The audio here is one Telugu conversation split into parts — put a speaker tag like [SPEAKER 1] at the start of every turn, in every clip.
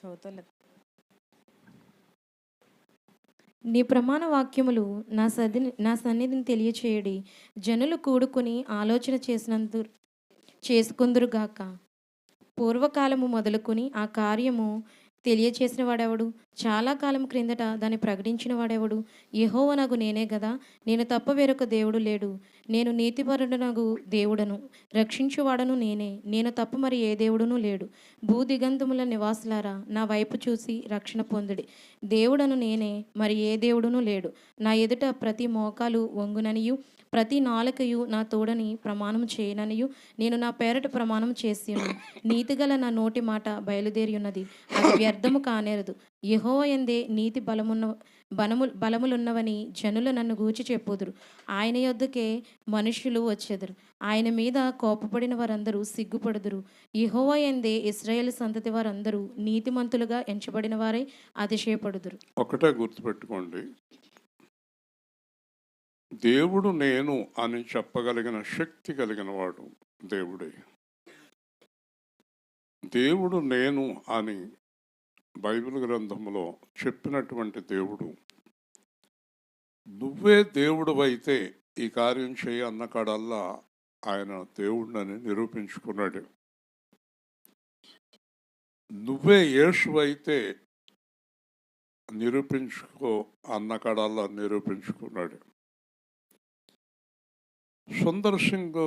[SPEAKER 1] చదువుతలేదు. నీ ప్రమాణ వాక్యములు నా సన్నిధిని తెలియచేయడి. జనులు కూడుకొని ఆలోచన చేసుకుందురుగాక. పూర్వకాలము మొదలుకొని ఆ కార్యము తెలియచేసిన వాడెవడు? చాలా కాలం క్రిందట దాన్ని ప్రకటించిన వాడెవడు? యెహోవానగు నేనే గదా! నేను తప్ప వేరొక దేవుడు లేడు. నేను నీతిపరుడనగు దేవుడను, రక్షించువాడను నేనే. నేను తప్ప మరి ఏ దేవుడునూ లేడు. భూదిగంతముల నివాసులారా, నా వైపు చూసి రక్షణ పొందుడి. దేవుడను నేనే, మరి ఏ దేవుడునూ లేడు. నా ఎదుట ప్రతి మోకాలు వంగుననియు, ప్రతి నాలుకయు నా తోడని ప్రమాణం చేయననియు నేను నా పేరట ప్రమాణం చేసియున్నాను. నీతిగల నా నోటి మాట బయలుదేరి ఉన్నది, అది వ్యర్థము కానేరదు. యెహోవా యందే నీతి బలములున్నవని జనులు నన్ను గూర్చి చెప్పుదురు. ఆయన యొద్దకే మనుష్యులు వచ్చెదరు. ఆయన మీద కోపపడిన వారందరూ సిగ్గుపడుదురు. యెహోవా యందే ఇశ్రాయేలు సంతతి వారందరూ నీతిమంతులుగా ఎంచబడిన వారై అతిశయపడుదురు.
[SPEAKER 2] ఒకటే గుర్తుపెట్టుకోండి, దేవుడు నేను అని చెప్పగలిగిన శక్తి కలిగిన వాడు దేవుడే. దేవుడు నేను అని బైబిల్ గ్రంథంలో చెప్పినటువంటి దేవుడు, నువ్వే దేవుడు అయితే ఈ కార్యం చేయి అన్న కాడల్లా ఆయన దేవుడిని నిరూపించుకున్నాడు. నువ్వే యేసు అయితే నిరూపించుకో అన్న కాడల్లా నిరూపించుకున్నాడు. సుందర్ సింగ్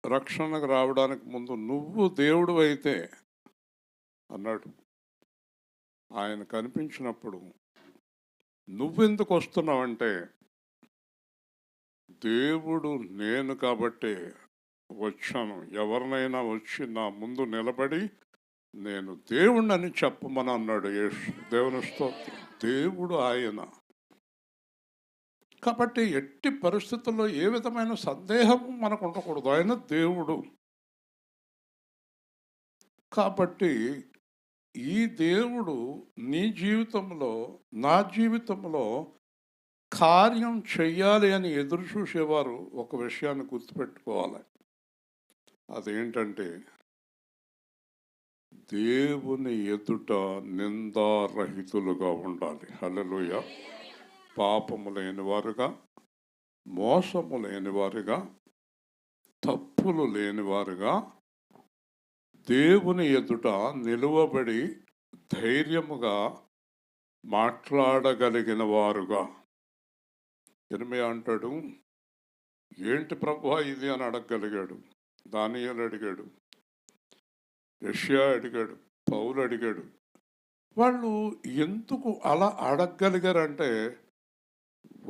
[SPEAKER 2] రక్షణకు రావడానికి ముందు నువ్వు దేవుడు అయితే అన్నాడు. ఆయన కనిపించినప్పుడు నువ్వెందుకు వస్తున్నావంటే, దేవుడు నేను కాబట్టి వచ్చాను. ఎవరినైనా వచ్చి నా ముందు నిలబడి నేను దేవుణ్ణని చెప్పమని అన్నాడు యేసు. దేవుని స్తోత్రం. దేవుడు ఆయన కాబట్టి ఎట్టి పరిస్థితుల్లో ఏ విధమైన సందేహం మనకు ఉండకూడదు. ఆయన దేవుడు కాబట్టి ఈ దేవుడు నీ జీవితంలో, నా జీవితంలో కార్యం చెయ్యాలి అని ఎదురు చూసేవారు ఒక విషయాన్ని గుర్తుపెట్టుకోవాలి. అదేంటంటే, దేవుని ఎదుట నిందారహితులుగా ఉండాలి. హల్లెలూయా. పాపము లేని వారుగా, మోసము లేని వారుగా, తప్పులు లేని వారుగా దేవుని ఎదుట నిలువబడి ధైర్యముగా మాట్లాడగలిగిన వారుగా. ఇర్మీయా అంటాడు, ఏంటి ప్రభువా ఇది అని అడగగలిగాడు. దానియేలు అడిగాడు, యెషయా అడిగాడు, పౌలు అడిగాడు. వాళ్ళు ఎందుకు అలా అడగగలిగారంటే,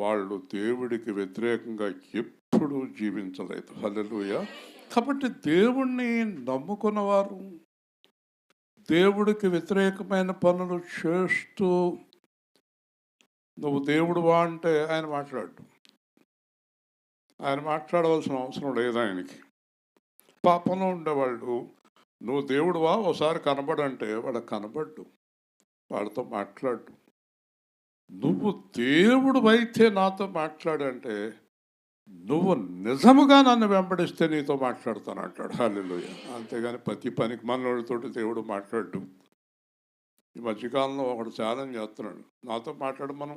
[SPEAKER 2] వాళ్ళు దేవుడికి వ్యతిరేకంగా ఎప్పుడూ జీవించలేదు. హల్లెలూయా. కాబట్టి దేవుణ్ణి నమ్ముకున్నవారు దేవుడికి వ్యతిరేకమైన పనులు చేస్తూ నువ్వు దేవుడువా అంటే ఆయన మాట్లాడు. ఆయన మాట్లాడవలసిన అవసరం లేదు ఆయనకి. పాపంలో ఉండేవాళ్ళు నువ్వు దేవుడువా ఒకసారి కనబడంటే వాడు కనబడ్డు, వాడితో మాట్లాడు. నువ్వు దేవుడు అయితే నాతో మాట్లాడంటే, నువ్వు నిజముగా నన్ను వెంబడిస్తే నీతో మాట్లాడుతాను అంటాడు. హల్లెలూయా. అంతేగాని ప్రతి పనికి మనోడితోటి దేవుడు మాట్లాడు. ఈ మధ్యకాలంలో ఒకడు ఛాలెంజ్ చేస్తున్నాడు, నాతో మాట్లాడమను.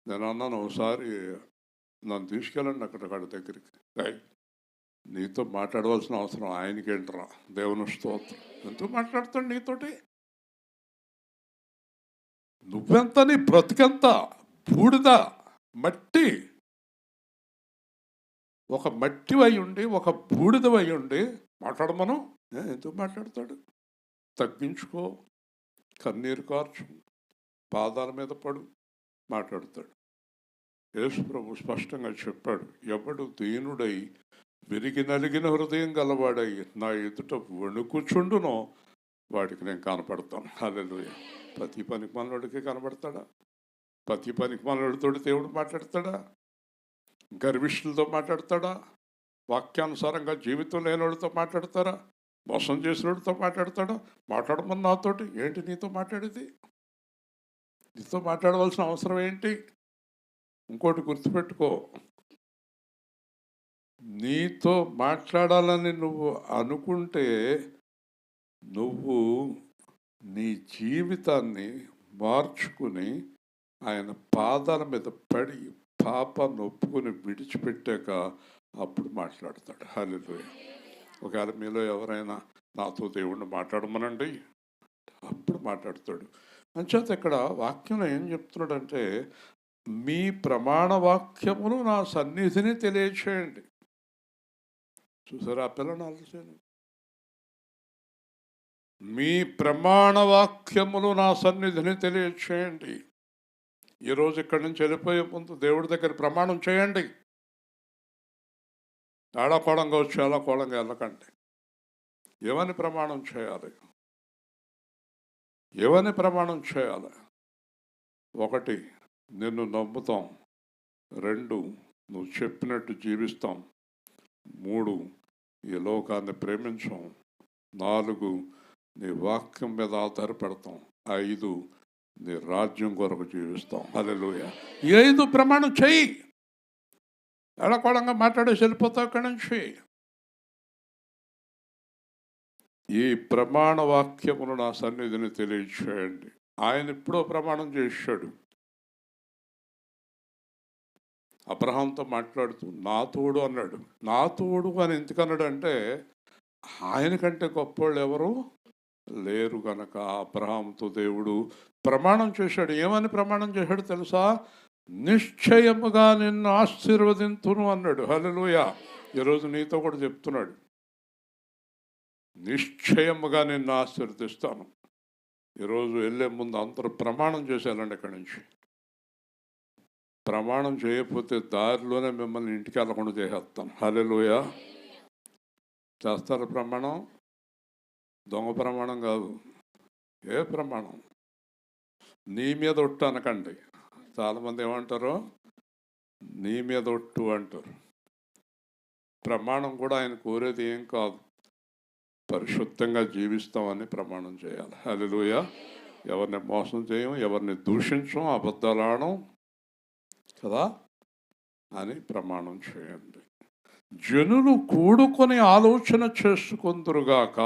[SPEAKER 2] నేను అన్నాను, ఒకసారి నన్ను తీసుకెళ్ళండి అక్కడి దగ్గరికి. నీతో మాట్లాడవలసిన అవసరం ఆయనకేంటరా, దేవుని స్తోత్రం. ఎంతో మాట్లాడుతాడు నీతోటి. నువ్వెంత, నీ బ్రతికెంత, బూడిద, మట్టి. ఒక మట్టివై ఉండి, ఒక బూడిదవై ఉండి మాట్లాడమను. ఎందుకు మాట్లాడతాడు? తగ్గించుకో, కన్నీరు కార్చు, పాదాల మీద పడు, మాట్లాడతాడు. యేసు ప్రభు స్పష్టంగా చెప్పాడు, ఎవడు దీనుడై విరిగి నలిగిన హృదయం గలవాడై నా ఎదుట వణుకుచుండునో వాడికి నేను కనపడతాను. హల్లెలూయా. ప్రతి పనికి మనోడికి కనబడతాడా? ప్రతి పనికి మనోడితో దేవుడు మాట్లాడతాడా? గర్విష్ఠులతో మాట్లాడతాడా? వాక్యానుసారంగా జీవితం లేనివాడితో మాట్లాడతారా? మోసం చేసినోడితో మాట్లాడతాడా? మాట్లాడమని నాతోటి. ఏంటి నీతో మాట్లాడేది? నీతో మాట్లాడవలసిన అవసరం ఏంటి? ఇంకోటి గుర్తుపెట్టుకో, నీతో మాట్లాడాలని నువ్వు అనుకుంటే నువ్వు నీ జీవితాన్ని మార్చుకుని ఆయన పాదాల మీద పడి పాపాన్ని ఒప్పుకొని విడిచిపెట్టాక అప్పుడు మాట్లాడతాడు. హల్లెలూయా. ఒకవేళ మీలో ఎవరైనా నాతో దేవుణ్ణి మాట్లాడమనండి, అప్పుడు మాట్లాడతాడు. అంచేత ఇక్కడ వాక్యంలో ఏం చెప్తున్నాడంటే, మీ ప్రమాణ వాక్యమును నా సన్నిధిని తెలియచేయండి. చూసారా ఆ పిల్లని ఆలోచన? మీ ప్రమాణ వాక్యములు నా సన్నిధిని తెలియచేయండి. ఈరోజు ఇక్కడి నుంచి వెళ్ళిపోయే ముందు దేవుడి దగ్గర ప్రమాణం చేయండి. ఆడాకోళంగా వచ్చి ఆడాకోళంగా వెళ్ళకండి. ఏమని ప్రమాణం చేయాలి? ఏమని ప్రమాణం చేయాలి? 1, నిన్ను నమ్ముతాం. 2, నువ్వు చెప్పినట్టు జీవిస్తాం. 3, ఈ లోకాన్ని ప్రేమించాం. 4, నీ వాక్యం మీద ఆధారపడతాం. 5, నీ రాజ్యం కొరకు జీవిస్తాం. హల్లెలూయా. ఈ 5 ప్రమాణం చెయ్యి. ఎడకోళంగా మాట్లాడేసి వెళ్ళిపోతావు ఇక్కడి నుంచి. ఈ ప్రమాణ వాక్యమును నా సన్నిధిని తెలియచేయండి. ఆయన ఎప్పుడో ప్రమాణం చేశాడు. అబ్రహాంతో మాట్లాడుతూ నా తోడు అన్నాడు. నా తోడు అని ఎందుకన్నాడు అంటే, ఆయన కంటే గొప్పవాళ్ళు ఎవరు లేరు గనక అబ్రహాంతో దేవుడు ప్రమాణం చేశాడు. ఏమని ప్రమాణం చేశాడు తెలుసా? నిశ్చయముగా నిన్ను ఆశీర్వదింతును అన్నాడు. హల్లెలూయా. ఈరోజు నీతో కూడా చెప్తున్నాడు, నిశ్చయముగా నిన్ను ఆశీర్వదిస్తాను. ఈరోజు వెళ్ళే ముందు అందరూ ప్రమాణం చేశారండి. ఇక్కడి నుంచి ప్రమాణం చేయకపోతే దారిలోనే మిమ్మల్ని ఇంటికి వెళ్ళకుండా చేసేస్తాను. హల్లెలూయా. చేస్తారు ప్రమాణం? దొంగ ప్రమాణం కాదు. ఏ ప్రమాణం? నీ మీద ఒట్టు అనకండి. చాలామంది ఏమంటారు? నీ మీద ఒట్టు అంటారు. ప్రమాణం కూడా ఆయన కోరేది ఏం కాదు, పరిశుద్ధంగా జీవిస్తామని ప్రమాణం చేయాలి. హల్లెలూయా. ఎవరిని మోసం చేయం, ఎవరిని దూషించం, అబద్ధాలు ఆడం కదా అని ప్రమాణం చేయండి. జనులు కూడుకొని ఆలోచన చేసుకుందురుగాక.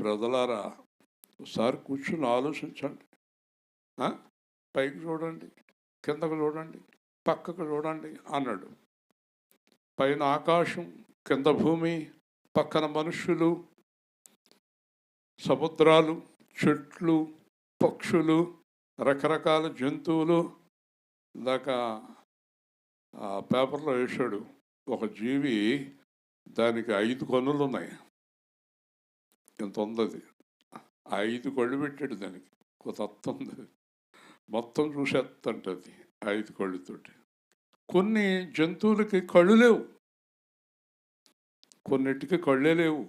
[SPEAKER 2] ప్రజలారా, ఒకసారి కూర్చుని ఆలోచించండి. పైకి చూడండి, కిందకు చూడండి, పక్కకు చూడండి అన్నాడు. పైన ఆకాశం, కింద భూమి, పక్కన మనుషులు, సముద్రాలు, చెట్లు, పక్షులు, రకరకాల జంతువులు. ఇందాక పేపర్లో వేసాడు, ఒక జీవి దానికి 5 కన్నులు ఉన్నాయి. ఇంత ఉంది అది. 5 కళ్ళు పెట్టాడు దానికి. కొత్త ఉంది, మొత్తం చూసేస్తుంటది 5 కళ్ళుతోటి. కొన్ని జంతువులకి కళ్ళు లేవు, కొన్నిటికి కళ్ళే లేవు.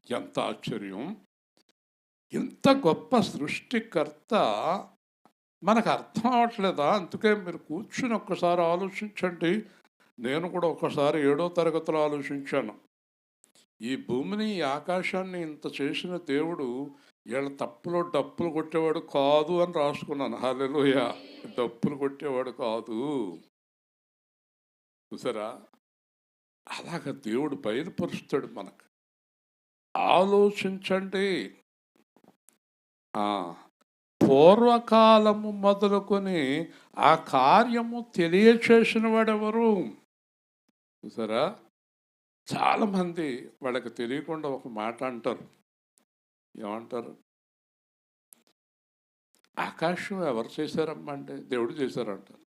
[SPEAKER 2] ఎంత ఆశ్చర్యం! ఇంత గొప్ప సృష్టికర్త మనకు అర్థం అవ్వట్లేదా? అందుకే మీరు కూర్చుని ఒక్కసారి ఆలోచించండి. నేను కూడా ఒకసారి 7వ తరగతిలో ఆలోచించాను. ఈ భూమిని, ఈ ఆకాశాన్ని ఇంత చేసిన దేవుడు వీళ్ళ తప్పులో డప్పులు కొట్టేవాడు కాదు అని రాసుకున్నాను. హల్లెలూయా. డప్పులు కొట్టేవాడు కాదు. చూసారా? అలాగ దేవుడు బయలుపరుస్తాడు మనకు. ఆలోచించండి. పూర్వకాలము మొదలుకొని ఆ కార్యము తెలియచేసిన వాడెవరు? చూసారా? చాలామంది వాళ్ళకి తెలియకుండా ఒక మాట అంటారు. ఏమంటారు? ఆకాశం ఎవరు చేశారమ్మా అంటే దేవుడు చేశారంటారు.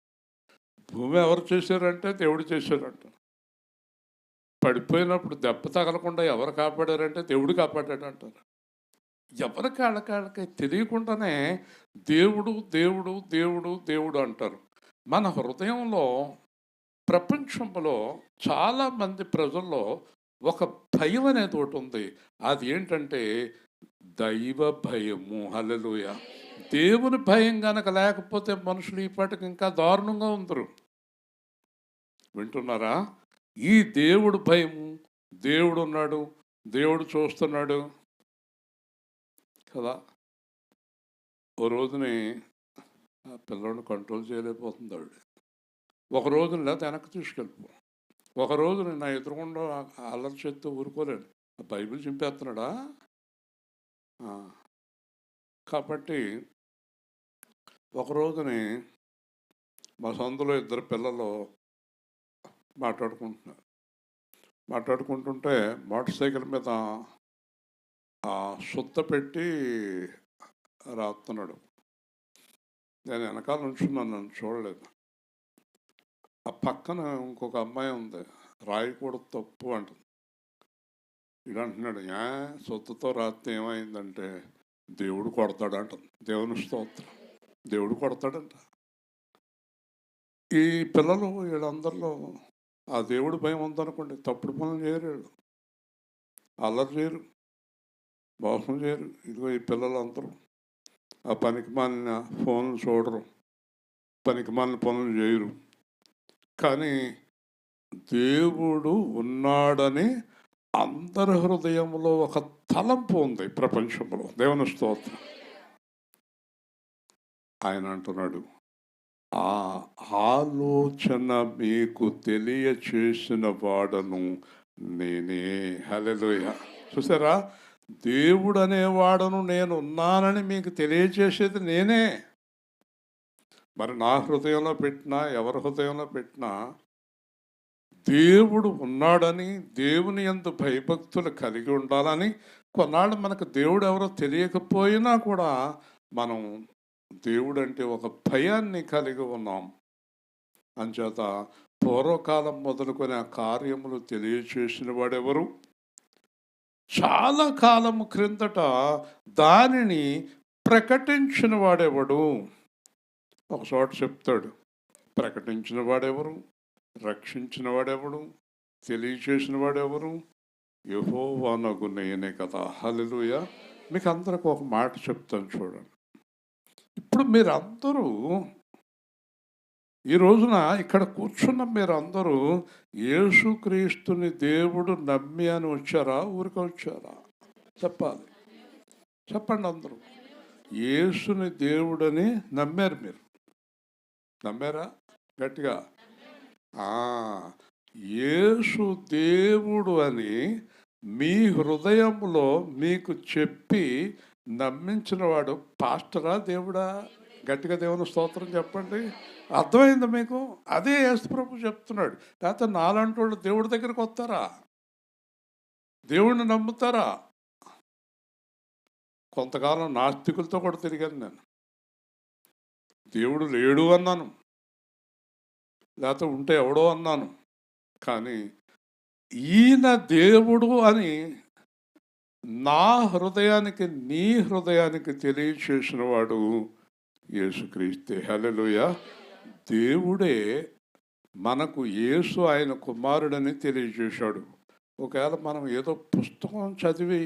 [SPEAKER 2] భూమి ఎవరు చేశారంటే దేవుడు చేశారంటారు. పడిపోయినప్పుడు దెబ్బ తగలకుండా ఎవరు కాపాడారంటే దేవుడు కాపాడాడు అంటారు. ఎవరికి వాళ్ళకి తెలియకుండానే దేవుడు దేవుడు దేవుడు దేవుడు అంటారు. మన హృదయంలో, ప్రపంచంలో చాలామంది ప్రజల్లో ఒక భయం అనేది ఒకటి ఉంది. అది ఏంటంటే దైవ భయము. హల్లెలూయా. దేవుని భయం కనుక లేకపోతే మనుషులు ఈ పాటికి ఇంకా దారుణంగా ఉందరు. వింటున్నారా? ఈ దేవుడు భయము, దేవుడు ఉన్నాడు, దేవుడు చూస్తున్నాడు కదా. ఓ రోజుని ఆ పిల్లల్ని కంట్రోల్ చేయలేకపోతుంది ఆవిడ. ఒక రోజున లేకపోతే వెనక్కి తీసుకెళ్ళిపో. ఒక రోజున నా ఎదురుగుండా అల్లరి చేస్తూ ఊరుకోలేను. బైబిల్ చింపేస్తున్నాడా? ఆ. కాబట్టి ఒక రోజుని మా సందులో ఇద్దరు పిల్లలు మాట్లాడుకుంటుంటే మోటార్ సైకిల్ మీద సుత్త పెట్టి రాస్తున్నాడు. నేను వెనకాల నుంచున్నాను, నన్ను చూడలేదు. ఆ పక్కన ఇంకొక అమ్మాయి ఉంది, రాయకూడదు తప్పు అంటుంది. ఇది అంటున్నాడు, సుత్తతో రాస్తే ఏమైందంటే దేవుడు కొడతాడు అంటుంది. దేవుని స్తోత్రం, దేవుడు కొడతాడంట. ఈ పిల్లలు వీళ్ళందరిలో ఆ దేవుడు భయం ఉందనుకోండి, తప్పుడు పనులు చేయరు, వీళ్ళు అల్లరి చేయరు, మోసం చేయరు. ఇదిగో ఈ పిల్లలందరూ ఆ పనికి మాలిన ఫోన్లు చూడరు, పనికి మాలిన పనులు చేయరు. కానీ దేవుడు ఉన్నాడని అందరి హృదయంలో ఒక తలంపు ఉంది ప్రపంచంలో. దేవుని స్తోత్రం. ఆయన అంటున్నాడు, ఆ ఆలోచన మీకు తెలియచేసిన వాడను నేనే. హల్లెలూయా. చూసారా, దేవుడు అనేవాడను నేను ఉన్నానని మీకు తెలియచేసేది నేనే. మరి నా హృదయంలో పెట్టినా ఎవరి హృదయంలో పెట్టినా దేవుడు ఉన్నాడని, దేవుని యందు భయభక్తులు కలిగి ఉండాలని, కొన్నాళ్ళు మనకు దేవుడు ఎవరో తెలియకపోయినా కూడా మనం దేవుడు అంటే ఒక భయాన్ని కలిగి ఉన్నాం. అంచేత పూర్వకాలం మొదలుకొని ఆ కార్యములు తెలియచేసిన వాడెవరు? చాలా కాలం క్రిందట దానిని ప్రకటించిన వాడెవడు? ఒక చోట చెప్తాడు, ప్రకటించిన వాడెవరు, రక్షించిన వాడెవడు, తెలియచేసిన వాడెవరు? యెహోవానగు నేనే కదా. హల్లెలూయా. మీకు అందరికి ఒక మాట చెప్తాను చూడండి. ఇప్పుడు మీరందరూ ఈ రోజున ఇక్కడ కూర్చున్న మీరందరూ యేసుక్రీస్తుని దేవుడు నమ్మి అని వచ్చారా, ఊరికే వచ్చారా? చెప్పాలి, చెప్పండి. అందరూ యేసుని దేవుడని నమ్మారు. మీరు నమ్మారా? గట్టిగా. యేసు దేవుడు అని మీ హృదయంలో మీకు చెప్పి నమ్మించిన వాడు పాస్టరా, దేవుడా? గట్టిగా దేవుని స్తోత్రం చెప్పండి. అర్థమైంది మీకు? అదే యేసు ప్రభు చెప్తున్నాడు. లేకపోతే నాలాంటి వాళ్ళు దేవుడి దగ్గరికి వస్తారా? దేవుడిని నమ్ముతారా? కొంతకాలం నాస్తికులతో కూడా తిరిగాను నేను. దేవుడు లేడు అన్నాను, లేకపోతే ఉంటే ఎవడో అన్నాను. కానీ ఈయన దేవుడు అని నా హృదయానికి, నీ హృదయానికి తెలియచేసిన వాడు యేసుక్రీస్తే. హల్లెలూయా. దేవుడే మనకు యేసు ఆయన కుమారుడని తెలియజేశాడు. ఒకవేళ మనం ఏదో పుస్తకం చదివి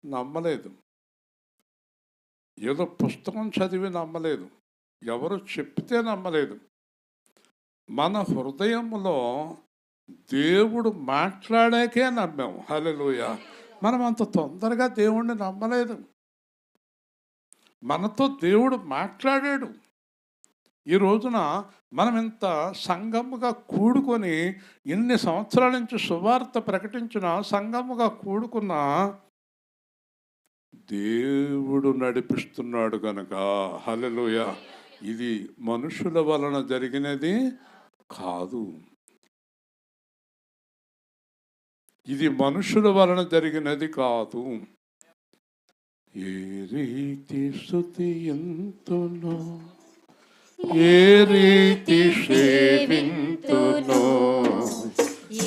[SPEAKER 2] నమ్మలేదు, ఎవరు చెప్తే నమ్మలేదు. మన హృదయంలో దేవుడు మాట్లాడాకే నమ్మాం. హల్లెలూయా. మనం అంత తొందరగా దేవుణ్ణి నమ్మలేదు. మనతో దేవుడు మాట్లాడాడు. ఈ రోజున మనం ఇంత సంఘముగా కూడుకొని ఇన్ని సంవత్సరాల నుంచి సువార్త ప్రకటించిన సంఘముగా కూడుకున్న దేవుడు నడిపిస్తున్నాడు గనక. హల్లెలూయా. ఇది మనుషుల వలన జరిగినది కాదు, ఇది మనుషుల వలన జరిగినది కాదు. ఏ రీతి స్తుతియంతునో, ఏ రీతి సేవింతునో,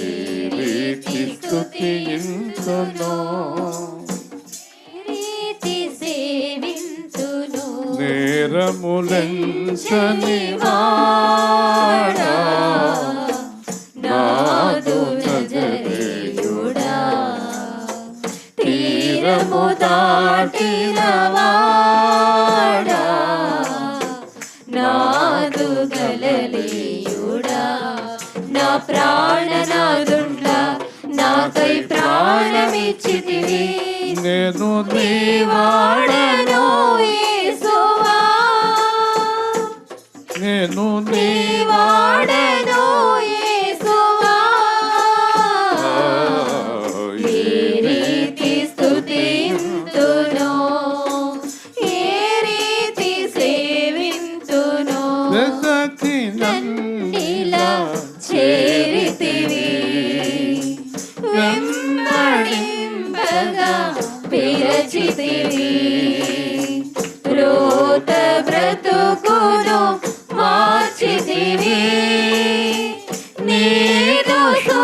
[SPEAKER 2] ఏ రీతి స్తుతియంతునో, నేరములెంచని వాడా నాదు నజరేయుడా, తీరము దాటిన వాడా నాదు గలిలయుడా, నా ప్రాణనాదుండా నాకై ప్రాణమిచ్చితివి, నేను నీ వాడను యేసువా, నేను నీ వాడను యేసువా. ఏ రీతి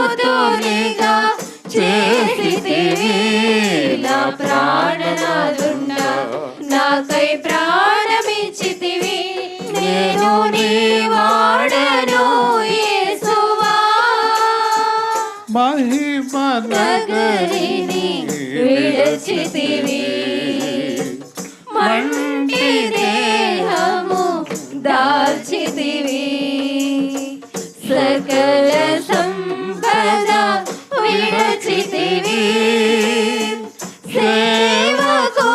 [SPEAKER 1] కూతురిగా చేసితివి నా ప్రాణనాథుండ నాకై ప్రాణమిచ్చితివి నేను నీ వాడను యేసువా
[SPEAKER 2] మహిమ
[SPEAKER 1] నగరిని విడచితివి మంటి దేహము దాల్చితివి సకల సంపద విడచితివి సేవకునిగా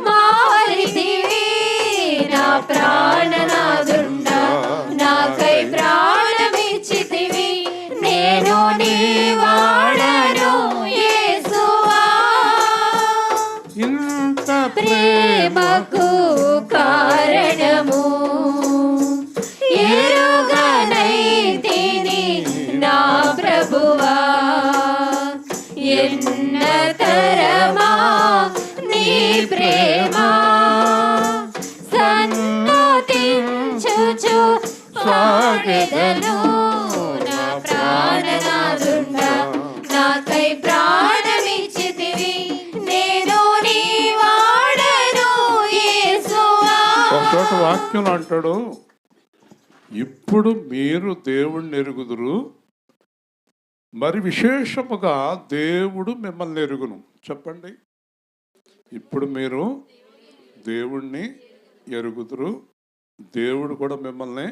[SPEAKER 1] మారితివి నా ప్రాణనాథుండ నాకై ప్రాణమిచ్చితివి నేను నీ వాడను యేసువా
[SPEAKER 2] ఇంత
[SPEAKER 1] ప్రేమకు కారణము ఎరుగనైతిని నా ప్రభువా ఎన్నతరమా నీ ప్రేమ సన్నతించుచు సాగెదను నా ప్రాణనాథుండ నాకై ప్రాణమిచ్చితివి నేను నీ వాడను యేసువా
[SPEAKER 2] ఒక చోట వాక్యం అంటాడు, ఇప్పుడు మీరు దేవుణ్ణి ఎరుగుదురు, మరి విశేషముగా దేవుడు మిమ్మల్ని ఎరుగును. చెప్పండి, ఇప్పుడు మీరు దేవుణ్ణి ఎరుగుదురు, దేవుడు కూడా మిమ్మల్ని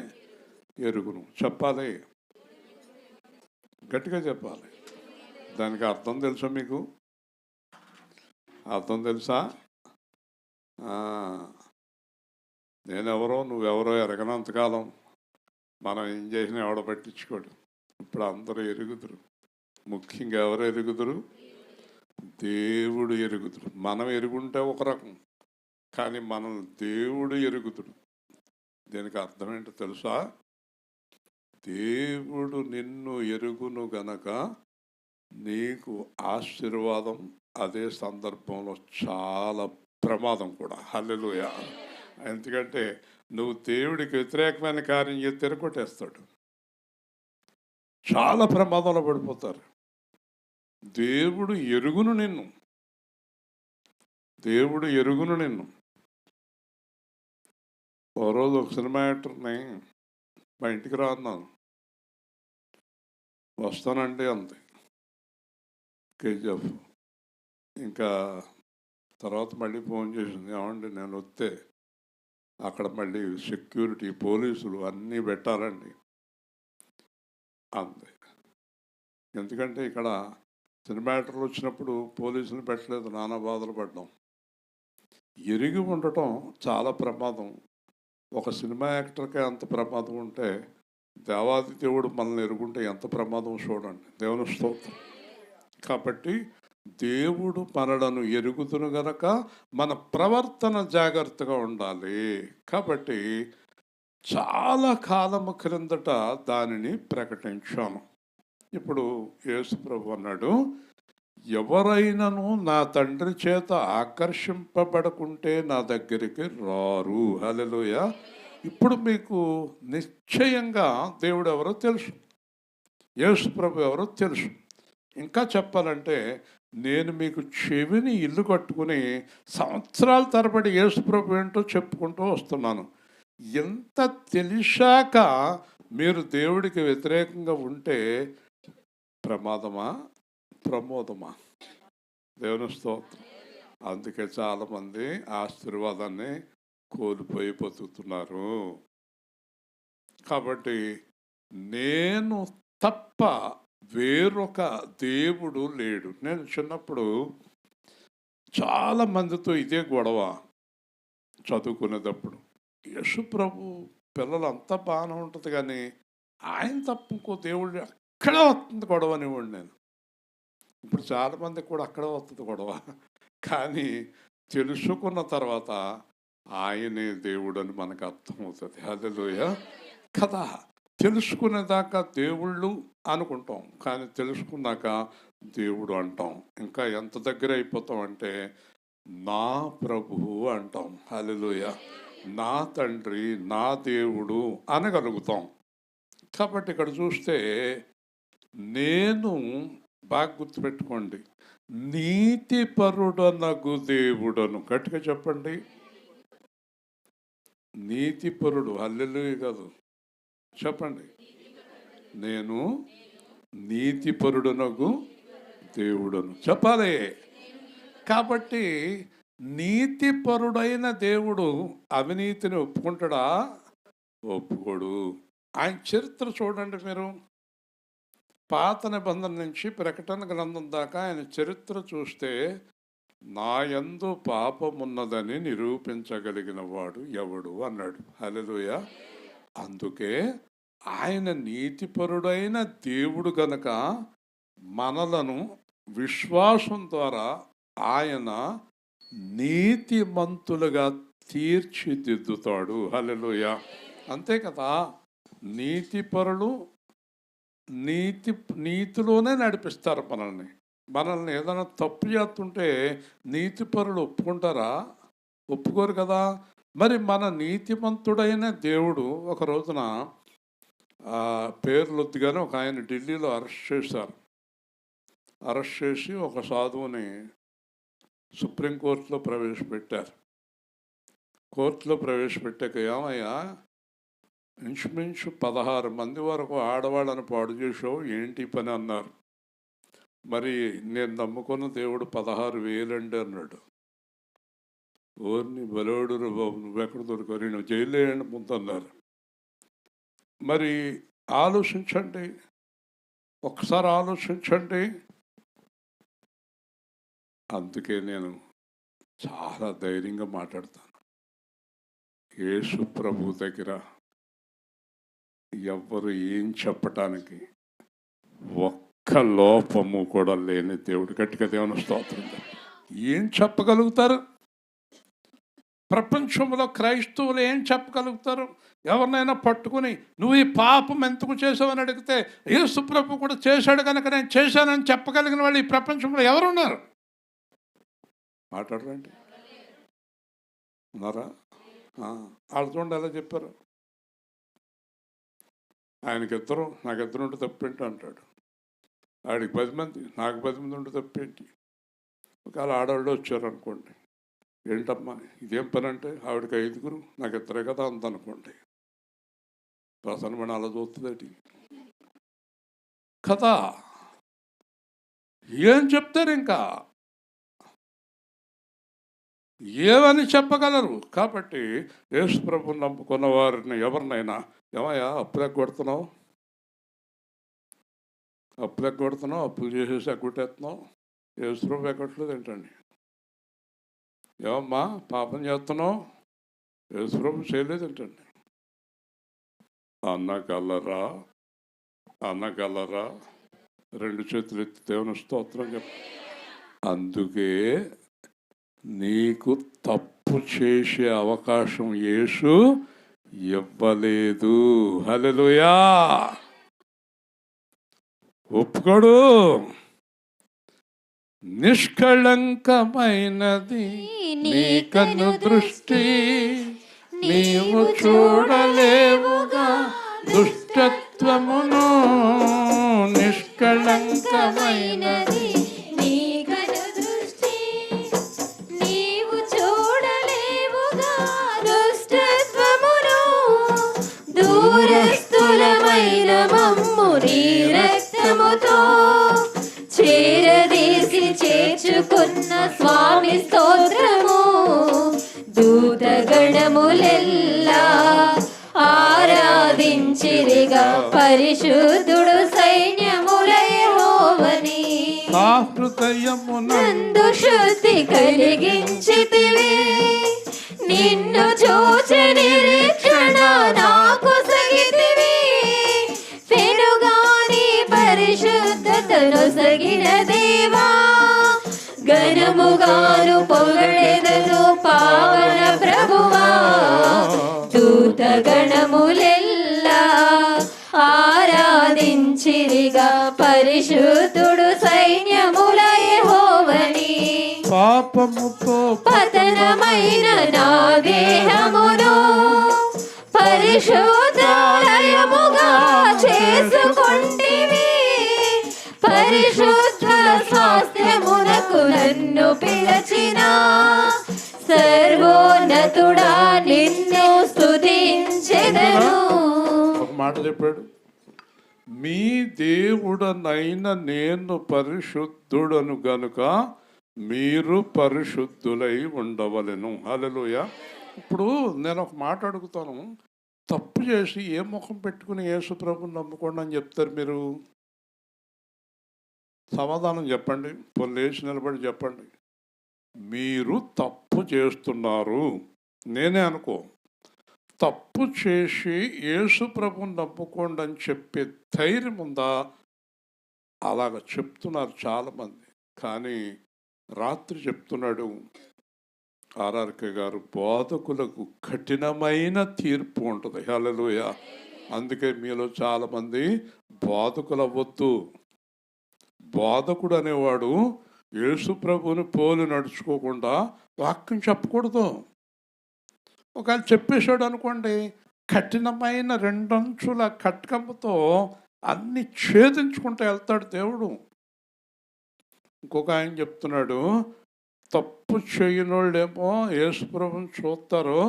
[SPEAKER 2] ఎరుగును. చెప్పాలి, గట్టిగా చెప్పాలి. దానికి అర్థం తెలుసా మీకు? అర్థం తెలుసా? నేనెవరో నువ్వెవరో ఎరగనంతకాలం మనం ఏం చేసినా ఎవడ పట్టించుకోడు. ఇప్పుడు అందరూ ఎరుగుదురు. ముఖ్యంగా ఎవరు ఎరుగుదురు? దేవుడు ఎరుగుదురు. మనం ఎరుగుంటే ఒక రకం, కానీ మనం దేవుడు ఎరుగుదుడు. దీనికి అర్థం ఏంటో తెలుసా? దేవుడు నిన్ను ఎరుగును గనక నీకు ఆశీర్వాదం, అదే సందర్భంలో చాలా ప్రమాదం కూడా. హల్లెలూయా. ఎందుకంటే నువ్వు దేవుడికి వ్యతిరేకమైన కార్యం చేసి తిరగొట్టేస్తాడు. చాలా ప్రమాదంలో పడిపోతారు. దేవుడు ఎరుగును నిన్ను, దేవుడు ఎరుగును నిన్ను. ఓ రోజు ఒక సినిమా యాక్టర్ని మా ఇంటికి రా అన్నాను. వస్తానంటే అంతే, కేజీఎఫ్. ఇంకా తర్వాత మళ్ళీ ఫోన్ చేసింది, ఏమండి నేను వస్తే అక్కడ మళ్ళీ సెక్యూరిటీ పోలీసులు అన్నీ పెట్టాలండి అంది. ఎందుకంటే ఇక్కడ సినిమా యాక్టర్లు వచ్చినప్పుడు పోలీసులు పెట్టలేదు, నానా బాధలు పడ్డాం. ఎరిగి ఉండటం చాలా ప్రమాదం. ఒక సినిమా యాక్టర్కే అంత ప్రమాదం ఉంటే దేవాది దేవుడు మనల్ని ఎరుగుంటే ఎంత ప్రమాదం చూడండి. దేవుని స్తోత్రం. కాబట్టి దేవుడు మనలను ఎరుగుతును గనక మన ప్రవర్తన జాగ్రత్తగా ఉండాలి. కాబట్టి చాలా కాలము క్రిందట దానిని ప్రకటించాను. ఇప్పుడు యేసు ప్రభు అన్నాడు, ఎవరైనాను నా తండ్రి చేత ఆకర్షింపబడకుంటే నా దగ్గరికి రారు. హల్లెలూయా. ఇప్పుడు మీకు నిశ్చయంగా దేవుడు ఎవరో తెలుసు, యేసు ప్రభు ఎవరో తెలుసు. ఇంకా చెప్పాలంటే నేను మీకు చెవిని ఇల్లు కట్టుకుని సంవత్సరాల తరబడి యేసు ప్రభు ఏంటో చెప్పుకుంటూ వస్తున్నాను. ఎంత తెలిసాక మీరు దేవుడికి వ్యతిరేకంగా ఉంటే ప్రమాదమా ప్రమోదమా? దేవుని స్తోత్రం. అందుకే చాలామంది ఆశీర్వాదాన్ని కోల్పోయి బతుకుతున్నారు. కాబట్టి నేను తప్ప వేరొక దేవుడు లేడు. నేను చిన్నప్పుడు చాలా మందితో ఇదే గొడవ చదువుకునేటప్పుడు. యేసు ప్రభు పిల్లలు అంతా బాగానే ఉంటుంది, కానీ ఆయన తప్ప ఇంకో దేవుడు అక్కడే వస్తుంది గొడవ అనేవాడు నేను. ఇప్పుడు చాలామందికి కూడా అక్కడే వస్తుంది గొడవ, కానీ తెలుసుకున్న తర్వాత ఆయనే దేవుడు అని మనకు అర్థమవుతుంది. హల్లెలూయా కదా. తెలుసుకునేదాకా దేవుళ్ళు అనుకుంటాం, కానీ తెలుసుకున్నాక దేవుడు అంటాం. ఇంకా ఎంత దగ్గర అయిపోతాం అంటే నా ప్రభువు అంటాం. హల్లెలూయా. నా తండ్రి, నా దేవుడు అనగలుగుతాం. కాబట్టి ఇక్కడ చూస్తే నేను, బాగా గుర్తుపెట్టుకోండి, నీతిపరుడనగు దేవుడను. గట్టిగా చెప్పండి, నీతిపరుడు. హల్లెలూయా కాదు, చెప్పండి. నేను నీతిపరుడనగు దేవుడను చెప్పాలి. కాబట్టి నీతిపరుడైన దేవుడు అవినీతిని ఒప్పుకుంటాడా? ఒప్పుకోడు. ఆయన చరిత్ర చూడండి మీరు. పాత నిబంధన నుంచి ప్రకటన గ్రంథం దాకా ఆయన చరిత్ర చూస్తే, నా యందు పాపమున్నదని నిరూపించగలిగిన వాడు ఎవడు అన్నాడు. హల్లెలూయా. అందుకే ఆయన నీతిపరుడైన దేవుడు గనక మనలను విశ్వాసం ద్వారా ఆయన నీతిమంతులుగా తీర్చిదిద్దుతాడు. హల్లెలూయా. అంతే కదా, నీతిపరులు నీతిలోనే నడిపిస్తారు మనల్ని ఏదైనా తప్పు చేస్తుంటే నీతిపరులు ఒప్పుకుంటారా? ఒప్పుకోరు కదా. మరి మన నీతిమంతుడైన దేవుడు ఒక రోజున పేర్లొద్దుగానే ఒక ఆయన ఢిల్లీలో అరెస్ట్ చేశారు. అరెస్ట్ చేసి ఒక సాధువుని సుప్రీంకోర్టులో ప్రవేశపెట్టారు. కోర్టులో ప్రవేశపెట్టాక, ఏమయ్యా, ఇంచుమించు 16 మంది వరకు ఆడవాళ్ళని పాడు చేసావు, ఏంటి పని అన్నారు. మరి నేను నమ్ముకున్న దేవుడు 16,000 అన్నాడు. ఓర్ని బలోడు బాబు, నువ్వెక్కడ దొరకవు, నేను జైలు వేయండి ముందన్నారు. మరి ఆలోచించండి, ఒక్కసారి ఆలోచించండి. అందుకే నేను చాలా ధైర్యంగా మాట్లాడతాను. యేసు ప్రభు దగ్గర ఎవ్వరు ఏం చెప్పటానికి ఒక్క లోపము కూడా లేని దేవుడు. గట్టిగా దేవుని స్తోత్రం. ఏం చెప్పగలుగుతారు? ప్రపంచంలో క్రైస్తవులు ఏం చెప్పగలుగుతారు? ఎవరినైనా పట్టుకుని నువ్వు ఈ పాపం ఎందుకు చేసావని అడిగితే, యేసు ప్రభు కూడా చేశాడు కనుక నేను చేశానని చెప్పగలిగిన వాళ్ళు ఈ ప్రపంచంలో ఎవరున్నారు? మాట్లాడరండి, ఉన్నారా? వాళ్ళు చూడండి ఎలా చెప్పారు. ఆయనకిద్దరు, నాకిద్దరు ఉంటే తప్పేంటి అంటాడు. ఆడికి 10 మంది, నాకు 10 మంది ఉంటే తప్పేంటి? ఒకవేళ ఆడవాళ్ళు వచ్చారనుకోండి, ఏంటమ్మా ఇదేం పని అంటే, ఆవిడకి 5గురు, నాకు 2 కదా అందనుకోండి. ప్రసన్నమని అలా చూస్తుందేటి కదా. ఏం చెప్తారు? ఇంకా ఏమని చెప్పగలరు? కాబట్టి యేసు ప్రభువుని నమ్ముకున్న వారిని ఎవరినైనా, ఏమయ్యా అప్పులు ఎగ్గొడుతున్నావు, అప్పులు చేసేసి ఎగ్గొట్టేస్తున్నావు, యేసు ప్రభు ఎగ్గొట్టలేదు ఏంటండి? ఏమమ్మా పాపం చేస్తున్నావు, యేసు ప్రభు చేయలేదు ఏంటండి? అన్నగలరా 2 చేతులు ఎత్తి దేవుని స్తోత్రం చెప్ప. అందుకే నీకు తప్పు చేసే అవకాశం యేసు ఇవ్వలేదు. హల్లెలూయా. ఒప్పుకోడు. నిష్కళంకమైనది నీ కన్ను దృష్టి, నీవు చూడలేవుగా దుష్టత్వమును. నిష్కళంకమైనది
[SPEAKER 3] నీ కన్ను దృష్టి, నీవు చూడలేవుగా దుష్టత్వమును. దూరస్థులమైన మమ్ము నీ రక్తముతో చేరదీసి చేర్చుకున్న స్వామి స్తోత్రము. దూతగణములెల్లా ఆరాధించిరిగా పరిశుద్ధుడు సైన్యముల యెహోవాని.
[SPEAKER 2] ఆ హృదయమున
[SPEAKER 3] నందు శుద్ధి కలిగించితివి, నిన్ను చూచి నిరీక్షణ నాకు సగితివి. పెనుగాని పరిశుద్ధతను సగిన దేవా, ఘనముగాను పొగడెదను పావన ప్రభువా. దూతగణములెల్లా ఆరాధించిరిగా పరిశుద్ధుడు సైన్యముల యెహోవాని.
[SPEAKER 2] పాపముతో
[SPEAKER 3] పతనమైన నా దేహమును పరిశుద్ధాలయముగా చేసుకొంటివి. స్వాస్థ్యమునకు నన్ను పిలచిన సర్వోన్నతుడా నిన్ను స్తుతించెదను.
[SPEAKER 2] ఒక మాట చెప్పాడు, మీ దేవుడనైన నేను పరిశుద్ధుడను గనుక మీరు పరిశుద్ధులై ఉండవలెను. హల్లెలూయా. ఇప్పుడు నేను ఒక మాట అడుగుతాను, తప్పు చేసి ఏ ముఖం పెట్టుకుని యేసు ప్రభుని నమ్ముకోండి అని చెప్తారు మీరు? సమాధానం చెప్పండి, లేచి నిలబడి చెప్పండి. మీరు తప్పు చేస్తున్నారు, నేనే అనుకో, తప్పు చేసి యేసు ప్రభుని నమ్ముకోండి అని చెప్పే ధైర్యం ఉందా? అలాగ చెప్తున్నారు చాలామంది. కానీ రాత్రి చెప్తున్నాడు ఆర్ఆర్కే గారు, బోధకులకు కఠినమైన తీర్పు ఉంటుంది. హల్లెలూయా. అందుకే మీలో చాలామంది బోధకులు అవ్వద్దు. బోధకుడు అనేవాడు యేసు ప్రభుని పోలి నడుచుకోకుండా వాక్యం చెప్పకూడదు. ఒకవేళ చెప్పేశాడు అనుకోండి, కఠినమైన రెండంచుల ఖడ్గంతో అన్ని ఛేదించుకుంటూ వెళ్తాడు దేవుడు. ఇంకొక ఆయన చెప్తున్నాడు, తప్పు చేయని వాళ్ళేమో యేసుప్రభుని చూస్తారు,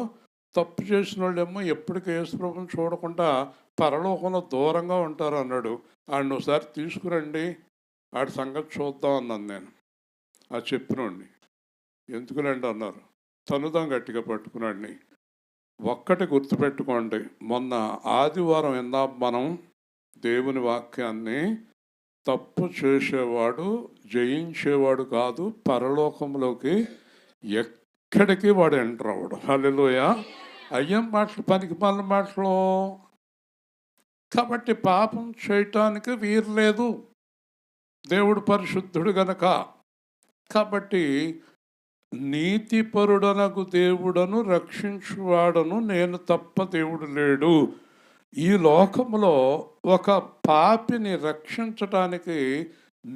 [SPEAKER 2] తప్పు చేసిన వాళ్ళేమో ఎప్పటికీ యేసుప్రభుని చూడకుండా పరలోకంలో దూరంగా ఉంటారు అన్నాడు. ఆడిని ఒకసారి తీసుకురండి, ఆడి సంగతి చూద్దాం అన్నాను నేను. అది చెప్పినండి. ఎందుకులేండి అన్నారు. తనుదాం గట్టిగా పట్టుకున్నాడిని. ఒక్కటి గుర్తుపెట్టుకోండి, మొన్న ఆదివారం విన్నాం మనం దేవుని వాక్యాన్ని. తప్పు చేసేవాడు జయించేవాడు కాదు, పరలోకంలోకి ఎక్కడికి వాడు ఎంటర్ అవ్వడు. హల్లెలూయా. అయ్యం మాటలు పనికి మాలిన మాటలు. కాబట్టి పాపం చేయటానికి వీలు లేదు, దేవుడు పరిశుద్ధుడు గనక. కాబట్టి నీతిపరుడనగు దేవుడను రక్షించువాడను నేను తప్ప దేవుడు లేడు. ఈ లోకంలో ఒక పాపిని రక్షించటానికి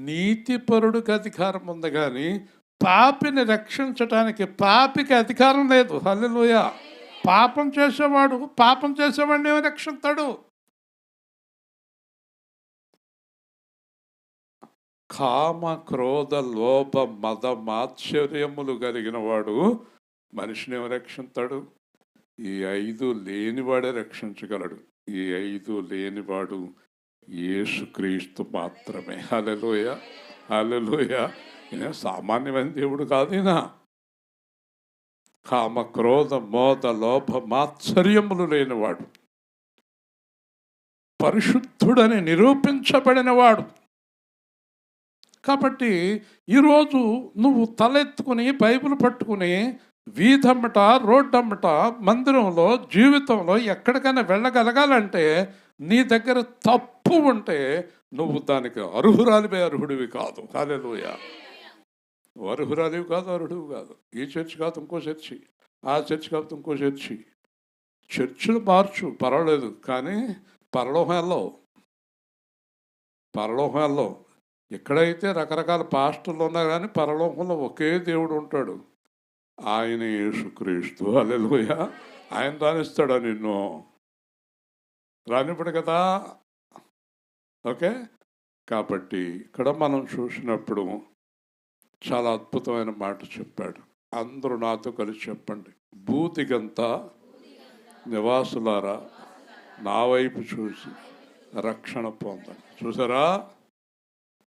[SPEAKER 2] నీతిపరుడికి అధికారం ఉంది, కానీ పాపిని రక్షించటానికి పాపికి అధికారం లేదు. హల్లెలూయా. పాపం చేసేవాడిని ఏమి రక్షిస్తాడు? కామ క్రోధ లోభ మద మాత్సర్యములు కలిగిన వాడు మనిషిని ఏమి రక్షిస్తాడు? ఈ 5 లేనివాడే రక్షించగలడు. ఈ 5 లేనివాడు యేసుక్రీస్తు మాత్రమే. హల్లెలూయా. హల్లెలూయా. ఈయన సామాన్యమైన దేవుడు కాదు. ఈయన కామ క్రోధ మోద లోభ మాత్సర్యములు లేనివాడు, పరిశుద్ధుడని నిరూపించబడినవాడు. కాబట్టి ఈరోజు నువ్వు తలెత్తుకుని బైబిల్ పట్టుకుని వీధమ్మట, రోడ్డమ్మట, మందిరంలో, జీవితంలో ఎక్కడికైనా వెళ్ళగలగాలంటే నీ దగ్గర తప్పు ఉంటే నువ్వు దానికి అర్హుడివి కాదు. హల్లెలూయా. అర్హురాలివి కాదు, అర్హుడివి కాదు. ఈ చర్చి కాదు ఇంకో చర్చి, ఆ చర్చి కాదు ఇంకో చర్చి. చర్చిలు మార్చు పర్వాలేదు, కానీ పరలోకంలో ఎక్కడైతే రకరకాల పాస్టర్లు ఉన్నా కానీ పరలోకంలో ఒకే దేవుడు ఉంటాడు, ఆయన యేసుక్రీస్తు. హల్లెలూయా. ఆయన రానిస్తాడా నిన్ను? రానిప్పుడు కదా. ఓకే. కాబట్టి ఇక్కడ మనం చూసినప్పుడు చాలా అద్భుతమైన మాట చెప్పాడు. అందరూ నాతో కలిసి చెప్పండి, భూదిగంత నివాసులారా నా వైపు చూసి రక్షణ పొందండి. చూసారా?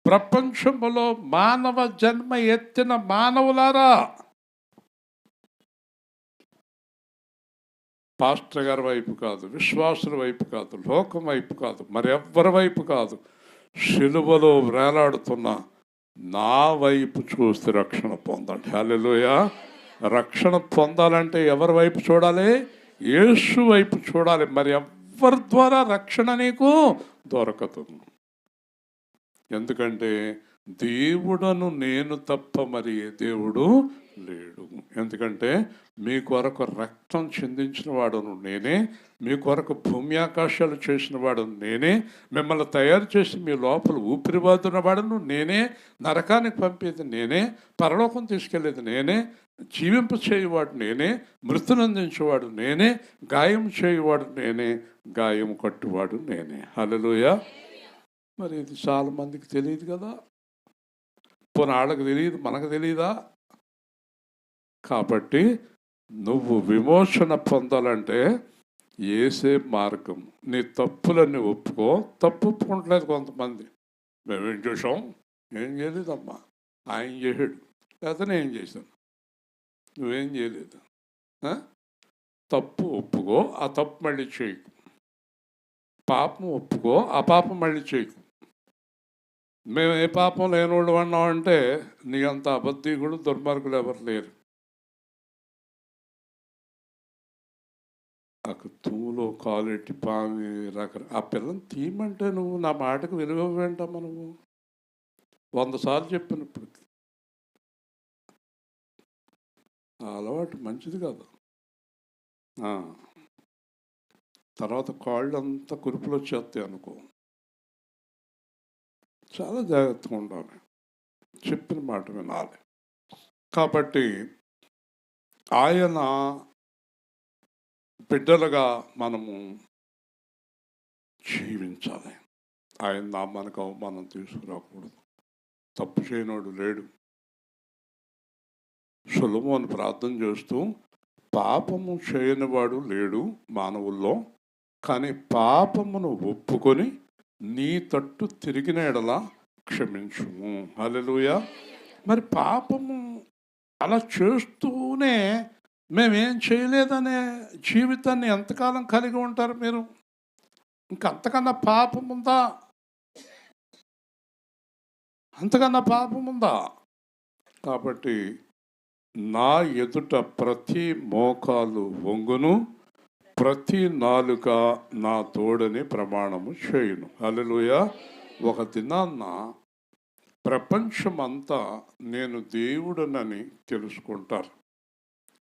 [SPEAKER 2] ప్రపంచంలో మానవ జన్మ ఎత్తిన మానవులారా, పాస్టర్ గారి వైపు కాదు, విశ్వాసుల వైపు కాదు, లోకం వైపు కాదు, మరెవ్వరి వైపు కాదు, సిలువలో వేలాడుతున్న నా వైపు చూస్తే రక్షణ పొందండి. హల్లెలూయా. రక్షణ పొందాలంటే ఎవరి వైపు చూడాలి? యేసు వైపు చూడాలి. మరి ఎవరి ద్వారా రక్షణ నీకు దొరకదు. ఎందుకంటే దేవుడను నేను తప్ప మరి ఏ దేవుడు లేడు. ఎందుకంటే మీ కొరకు రక్తం చిందించిన వాడును నేనే, మీ కొరకు భూమి ఆకాశాలు చేసిన వాడును నేనే, మిమ్మల్ని తయారు చేసి మీ లోపల ఊపిరిబాదున్న వాడును నేనే, నరకానికి పంపేది నేనే, పరలోకం తీసుకెళ్లేది నేనే, జీవింప చేయువాడు నేనే, మృతునందించేవాడు నేనే, గాయం చేయువాడు నేనే, గాయం కట్టువాడు నేనే. హల్లెలూయా. మరి ఇది చాలా మందికి తెలియదు కదా. పోనీ వాళ్ళకి తెలియదు, మనకు తెలియదా? కాబట్టి నువ్వు విమోచన పొందాలంటే ఏసే మార్గం. నీ తప్పులన్నీ ఒప్పుకో. తప్పు ఒప్పుకుంటలేదు కొంతమంది. మేమేం చేసాం? ఏం చేయలేదమ్మా, ఆయన చేసాడు, లేకపోతే నేను చేశాను. నువ్వేం చేయలేదు. తప్పు ఒప్పుకో, ఆ తప్పు మళ్ళీ చేయకు. పాపం ఒప్పుకో, ఆ పాపం మళ్ళీ చేయకు. మేము ఏ పాపం లేనివాళ్ళు అన్నామంటే నీ అంత అబద్ధీకుడు దుర్మార్గులు ఎవరు లేరు. అక్కడ తూములో కాలెట్టి పామి ఆ పిల్లని తీయమంటే నువ్వు నా మాటకు విలువ వెంటమ్మా. నువ్వు 100 సార్లు చెప్పినప్పుడు ఆ అలవాటు మంచిది కాదు. తర్వాత కాళ్ళు అంతా కురుపులు వచ్చేస్తాయి అనుకో. చాలా జాగ్రత్తగా ఉండాలి, చెప్పిన మాట వినాలి. కాబట్టి ఆయన బిడ్డలుగా మనము జీవించాలి. ఆయన నామానికి అవమానం తీసుకురాకూడదు. తప్పు చేయనోడు లేడు. సొలొమోను ప్రార్థన చేస్తూ, పాపము చేయనివాడు లేడు మానవుల్లో, కానీ పాపమును ఒప్పుకొని నీ తట్టు తిరిగిన ఎడల క్షమించుము. హల్లెలూయా. మరి పాపము అలా చేస్తూనే మేమేం చేయలేదనే జీవితాన్ని ఎంతకాలం కలిగి ఉంటారు మీరు? ఇంకంతకన్నా పాపం ఉందా? అంతకన్నా పాపం ఉందా? కాబట్టి నా ఎదుట ప్రతి మోకాలు వంగును, ప్రతి నాలుక నా తోడని ప్రమాణము చేయును. హల్లెలూయా. ఒక దినాన్న ప్రపంచమంతా నేను దేవుడనని తెలుసుకుంటారు.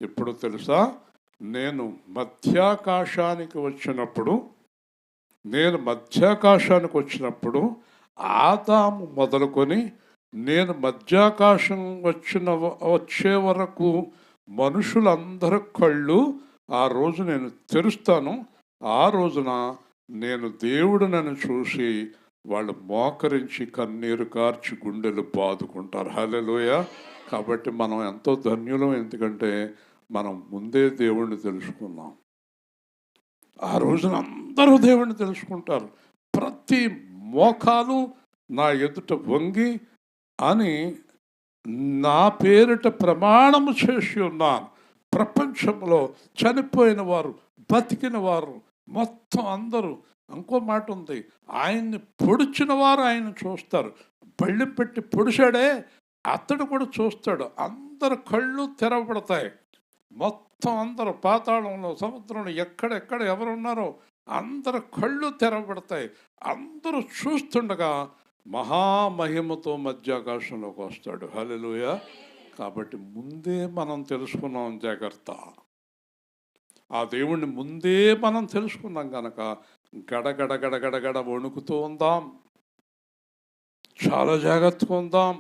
[SPEAKER 2] ఎప్పుడు తెలుసా? నేను మధ్యాకాశానికి వచ్చినప్పుడు ఆదాము మొదలుకొని నేను మధ్యాకాశం వచ్చే వరకు మనుషులందరి కళ్ళు ఆ రోజు నేను తెరుస్తాను. ఆ రోజున నేను దేవుడినని చూసి వాళ్ళు మోకరించి కన్నీరు కార్చి గుండెలు బాదుకుంటారు. హల్లెలూయా. కాబట్టి మనం ఎంతో ధన్యులం. ఎందుకంటే మనం ముందే దేవుణ్ణి తెలుసుకున్నాం. ఆ రోజున అందరూ దేవుణ్ణి తెలుసుకుంటారు. ప్రతి మోకాలు నా ఎదుట వంగి అని నా పేరిట ప్రమాణము చేసి ఉన్నాను. ప్రపంచంలో చనిపోయిన వారు, బతికిన వారు మొత్తం అందరూ. ఇంకో మాట ఉంది, ఆయన్ని పొడిచిన వారు ఆయన చూస్తారు. బళ్ళి పెట్టి పొడిచాడే అతడు కూడా చూస్తాడు. అందరు కళ్ళు తెరవబడతాయి. మొత్తం అందరూ పాతాళంలో, సముద్రంలో ఎక్కడెక్కడ ఎవరున్నారో అందరు కళ్ళు తెరవబడతాయి. అందరూ చూస్తుండగా మహామహిమతో మధ్యాకాశంలోకి వస్తాడు. హల్లెలూయా. కాబట్టి ముందే మనం తెలుసుకున్నాం. జాగ్రత్త. ఆ దేవుణ్ణి ముందే మనం తెలుసుకున్నాం కనుక గడగడ వణుకుతూ ఉందాం. చాలా జాగ్రత్తగా ఉందాం.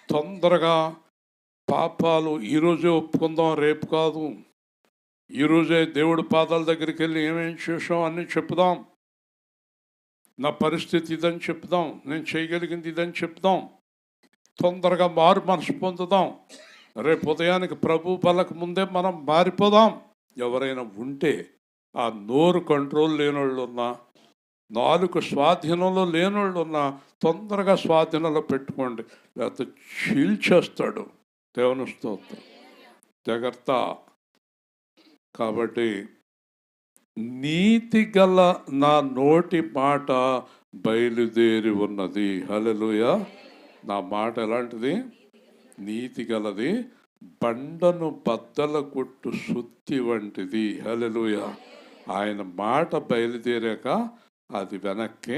[SPEAKER 2] తొందరగా పాపాలు ఈరోజే ఒప్పుకుందాం, రేపు కాదు. ఈరోజే దేవుడి పాదాల దగ్గరికి వెళ్ళి ఏమేం చేసాం అన్నీ చెప్పుదాం. నా పరిస్థితి ఇదని చెప్దాం, నేను చేయగలిగింది ఇదని చెప్దాం. తొందరగా మారు మనసు పొందుదాం. రేపు ఉదయానికి ప్రభు బలకు ముందే మనం మారిపోదాం. ఎవరైనా ఉంటే ఆ నోరు కంట్రోల్ లేనోళ్ళు ఉన్నా, నాలుగు స్వాధీనంలో లేనోళ్ళు ఉన్నా తొందరగా స్వాధీనంలో పెట్టుకోండి, లేకపోతే చీల్చేస్తాడు. దేవుని స్తోత్రం. జాగ్రత్త. కాబట్టి నీతి గల నా నోటి మాట బయలుదేరి ఉన్నది. హల్లెలూయా. నా మాట ఎలాంటిది? నీతి గలది, బండను బద్దల కొట్టు సుత్తి వంటిది. హల్లెలూయా. ఆయన మాట బయలుదేరాక అది వెనక్కి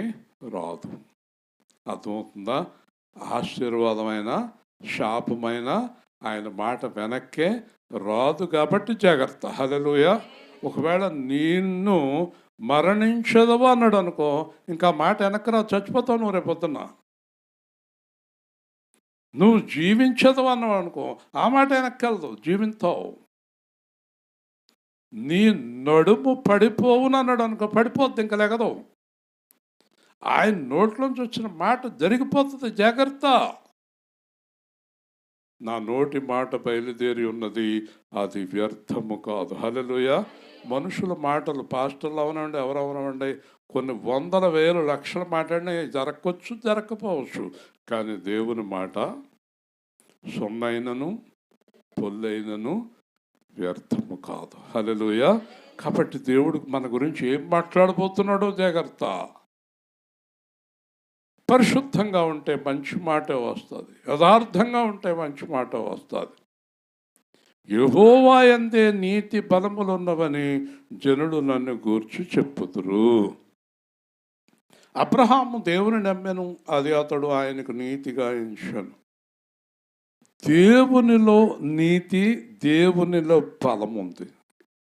[SPEAKER 2] రాదు. అర్థమవుతుందా? ఆశీర్వాదమైన శాపమైన ఆయన మాట వెనక్కే రాదు. కాబట్టి జాగ్రత్త. హల్లెలూయా. ఒకవేళ నిన్ను మరణించదవు అన్నాడు అనుకో, ఇంకా మాట వెనక్కి రా, చచ్చిపోతావు నువ్వు రేపొద్దున్న. నువ్వు జీవించదు అన్నావు అనుకో, ఆ మాట వెనక్కెళ్ళదు, జీవింతావు. నీ నడుము పడిపోవును అన్నాడు అనుకో, పడిపోద్ది, ఇంకా లేకదు. ఆయన నోట్లోంచి వచ్చిన మాట జరిగిపోతుంది. జాగ్రత్త. నా నోటి మాట బయలుదేరి ఉన్నది, అది వ్యర్థము కాదు. హల్లెలూయా. మనుషుల మాటలు, పాస్టర్లు అవనండి, ఎవరవనండి, కొన్ని వందల వేలు లక్షల మాట్లాడినా జరగవచ్చు, జరగకపోవచ్చు. కానీ దేవుని మాట సొన్నైనను పొల్లైనను వ్యర్థము కాదు. హల్లెలూయా. కాబట్టి దేవుడు మన గురించి ఏం మాట్లాడబోతున్నాడో జాగ్రత్త. పరిశుద్ధంగా ఉంటే మంచి మాట వస్తుంది, యథార్థంగా ఉంటే మంచి మాట వస్తుంది. యెహోవా యందే నీతి బలములున్నవని జనులు నన్ను గూర్చి చెప్పుదురు. అబ్రహాము దేవుని నమ్మెను, అది అతడు ఆయనకు నీతిగా ఎంచెను. దేవునిలో నీతి, దేవునిలో బలం ఉంది.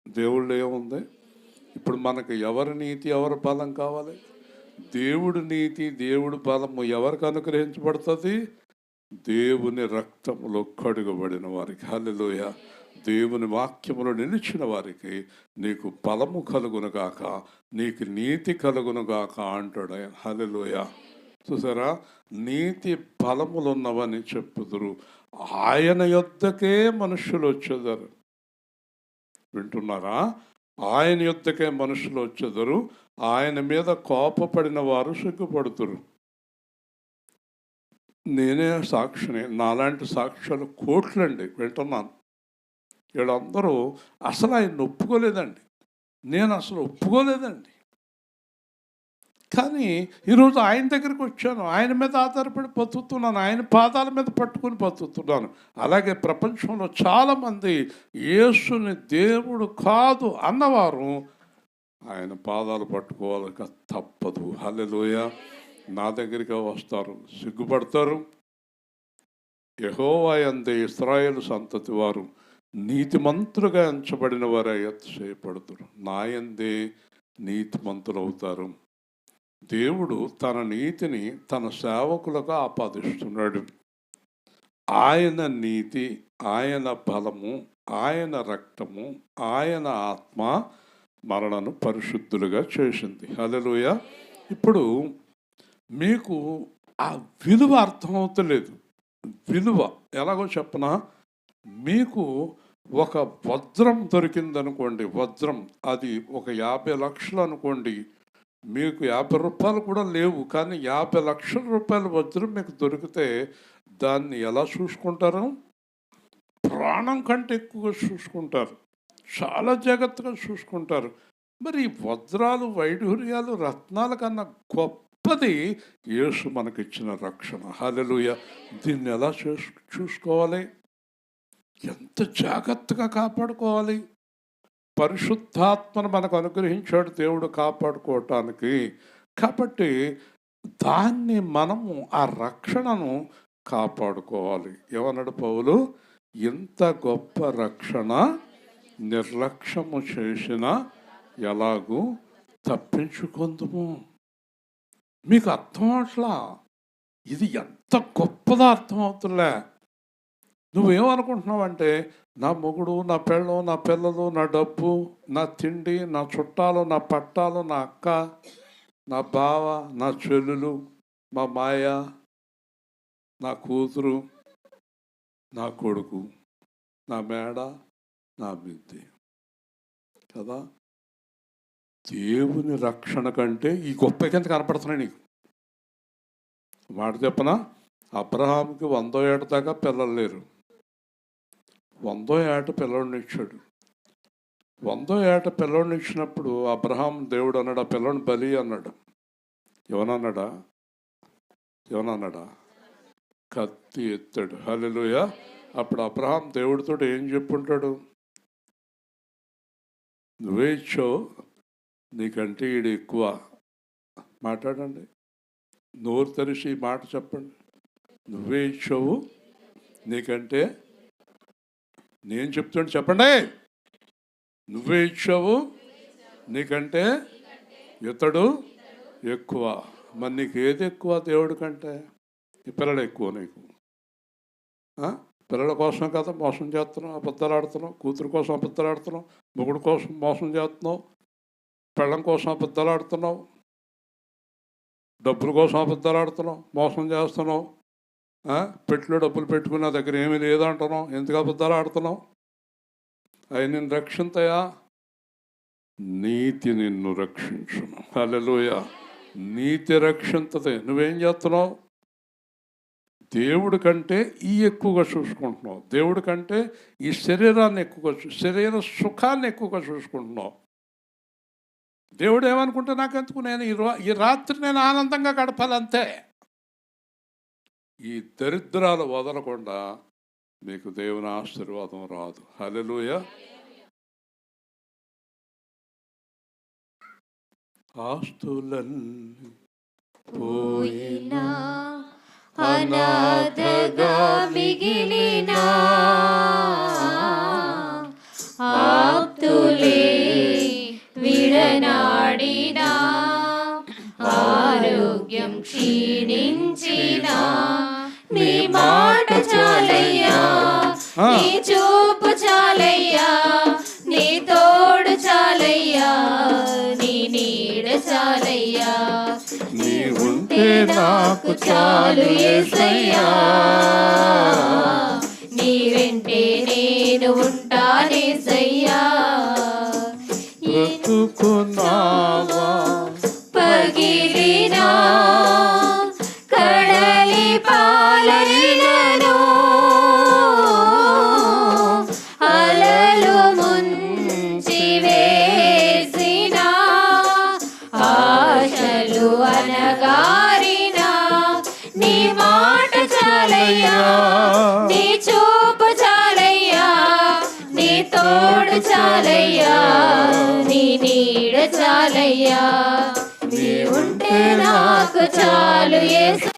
[SPEAKER 2] దేవుళ్ళు ఏముంది? ఇప్పుడు మనకు ఎవరి నీతి, ఎవరి బలం కావాలి? దేవుడి నీతి, దేవుడి బలము ఎవరికి అనుగ్రహించబడుతుంది? దేవుని రక్తములో కడుగబడిన వారికి. హల్లెలూయా. దేవుని వాక్యములో నిలిచిన వారికి నీకు బలము కలుగునుగాక, నీకు నీతి కలుగునుగాక అంటాడు ఆయన. హల్లెలూయా. చూసారా, నీతి బలములున్నవని చెప్పుదురు. ఆయన యొద్దకే మనుషులు వచ్చేదారు. వింటున్నారా? ఆయన యొద్దకే మనుషులు వచ్చేదారు. ఆయన మీద కోపపడిన వారు సిగ్గుపడుతురు. నేనే సాక్షిని, నాలాంటి సాక్ష్యాలు కోట్లండి వింటున్నాను. వీళ్ళందరూ అసలు ఆయన ఒప్పుకోలేదండి, నేను అసలు ఒప్పుకోలేదండి. కానీ ఈరోజు ఆయన దగ్గరికి వచ్చాను, ఆయన మీద ఆధారపడి బతుకుతున్నాను, ఆయన పాదాల మీద పట్టుకుని బతుకుతున్నాను. అలాగే ప్రపంచంలో చాలామంది యేసుని దేవుడు కాదు అన్నవారు ఆయన పాదాలు పట్టుకోవాలిక తప్పదు. హల్లెలూయా. నా దగ్గరికి వస్తారు, సిగ్గుపడతారు. యెహోవా యందే ఇశ్రాయేలు సంతతి వారు నీతిమంతులుగా ఎంచబడిన వారు అతిశయపడుతారు. నా యందే నీతిమంతులు అవుతారు. దేవుడు తన నీతిని తన సేవకులకు ఆపాదిస్తున్నాడు. ఆయన నీతి, ఆయన బలము, ఆయన రక్తము, ఆయన ఆత్మ మనలను పరిశుద్ధులుగా చేసింది. హల్లెలూయా. ఇప్పుడు మీకు ఆ విలువ అర్థమవుతలేదు. విలువ ఎలాగో చెప్పనా? మీకు ఒక వజ్రం దొరికిందనుకోండి, వజ్రం అది ఒక 50 లక్షలు అనుకోండి. మీకు 50 రూపాయలు కూడా లేవు, కానీ 50 లక్షల రూపాయల వజ్రం మీకు దొరికితే దాన్ని ఎలా చూసుకుంటారు? ప్రాణం కంటే ఎక్కువగా చూసుకుంటారు, చాలా జాగ్రత్తగా చూసుకుంటారు. మరి ఈ వజ్రాలు, వైఢూర్యాలు, రత్నాల కన్నా గొప్పది యేసు మనకిచ్చిన రక్షణ. హల్లెలూయా. దీన్ని ఎలా చూసుకోవాలి? ఎంత జాగ్రత్తగా కాపాడుకోవాలి? పరిశుద్ధాత్మను మనకు అనుగ్రహించాడు దేవుడు కాపాడుకోవటానికి. కాబట్టి దాన్ని మనము, ఆ రక్షణను కాపాడుకోవాలి. ఏమన్నాడు పౌలు? ఇంత గొప్ప రక్షణ నిర్లక్ష్యము చేసిన ఎలాగూ తప్పించుకుందుము. మీకు అర్థం అవట్లా? ఇది ఎంత గొప్పదో అర్థం అవుతులే. నువ్వేమనుకుంటున్నావంటే నా మొగుడు, నా పెళ్ళం, నా పిల్లలు, నా డబ్బు, నా తిండి, నా చుట్టాలు, నా పట్టాలు, నా అక్క, నా బావ, నా చెల్లెలు, మా మాయ, నా కూతురు, నా కొడుకు, నా మేడ, నా మిద్దె కదా. దేవుని రక్షణ కంటే ఈ గొప్ప కింద కనపడుతున్నాయి నీకు. మాట చెప్పనా? అబ్రహాంకి 100 ఏట దాకా పిల్లలు లేరు. 100 ఏట పిల్లోడిని ఇచ్చాడు. 100 ఏట పిల్లోడిని ఇచ్చినప్పుడు అబ్రహాం దేవుడు అన్నాడు, ఆ పిల్లోడిని బలి అన్నాడు. ఏమన్నాడా? కత్తి ఎత్తాడు. హల్లెలూయా. అప్పుడు అబ్రహాం దేవుడితో ఏం చెప్పుంటాడు? నువ్వే ఇచ్చావు, నీకంటే ఈడు ఎక్కువ. మాట్లాడండి, నోరు తెరిచి మాట చెప్పండి. నువ్వే ఇచ్చావు, నీకంటే, నేను చెప్తాను చెప్పండి, నువ్వే ఇచ్చావు, నీకంటే ఇతడు ఎక్కువ. మరి నీకు ఏది ఎక్కువ దేవుడి కంటే? ఈ పిల్లలు ఎక్కువ నీకు. పిల్లల కోసం కదా మోసం చేస్తున్నావు, అబద్ధాలు ఆడుతున్నావు. కూతురు కోసం అబద్ధాలు ఆడుతున్నావు, మొగుడు కోసం మోసం చేస్తున్నావు, పెళ్ళం కోసం అబద్ధాలు ఆడుతున్నావు, డబ్బుల కోసం అబద్ధాలు ఆడుతున్నావు, మోసం చేస్తున్నావు. పెట్టిలో డబ్బులు పెట్టుకుని నా దగ్గర ఏమీ లేదంటున్నావు, ఎందుకు అబద్ధాలు ఆడుతున్నావు? అవి నిన్ను రక్షింతాయా? నీతి నిన్ను రక్షించును. హల్లెలూయా. నీతి రక్షింతది. నువ్వేం చేస్తున్నావు? దేవుడి కంటే ఈ ఎక్కువగా చూసుకుంటున్నావు. దేవుడి కంటే ఈ శరీరాన్ని ఎక్కువగా శరీర సుఖాన్ని ఎక్కువగా చూసుకుంటున్నావు. దేవుడు ఏమనుకుంటే నాకెందుకు, నేను ఈ రాత్రి నేను ఆనందంగా గడపాలంతే. ఈ దరిద్రాలు వదలకుండా నీకు దేవుని ఆశీర్వాదం రాదు. హల్లెలూయా. ఆస్తులన్నీ
[SPEAKER 3] పోయినా అనాథగా మిగిలిన ఆప్తులే విడనాడిన ఆరోగ్యం క్షీణించిన నీ మాట చాలయ్యా, నీ చూపు చాలయ్యా, నీ తోడు చాలయ్యా, నీ నీడ చాలయ్యా,
[SPEAKER 2] నీ ఉంటే నాకు
[SPEAKER 3] చాలు యేసయ్యా, నీ వెంటే నేను ఉంటానేసయ్యా.
[SPEAKER 2] బ్రతుకున్నావా
[SPEAKER 3] పగిలినా కడలి పాలైనను అలలు ముంచి వేసిన ఆశలు అనగారిన నీ మాట చాలయ్యా, నీ చూపు చాలయ్యా, నీ తోడు చాలయ్యా, నీ నీడ చాలయ్యా, నీ ఉంటే నాకు చాలు యేసు.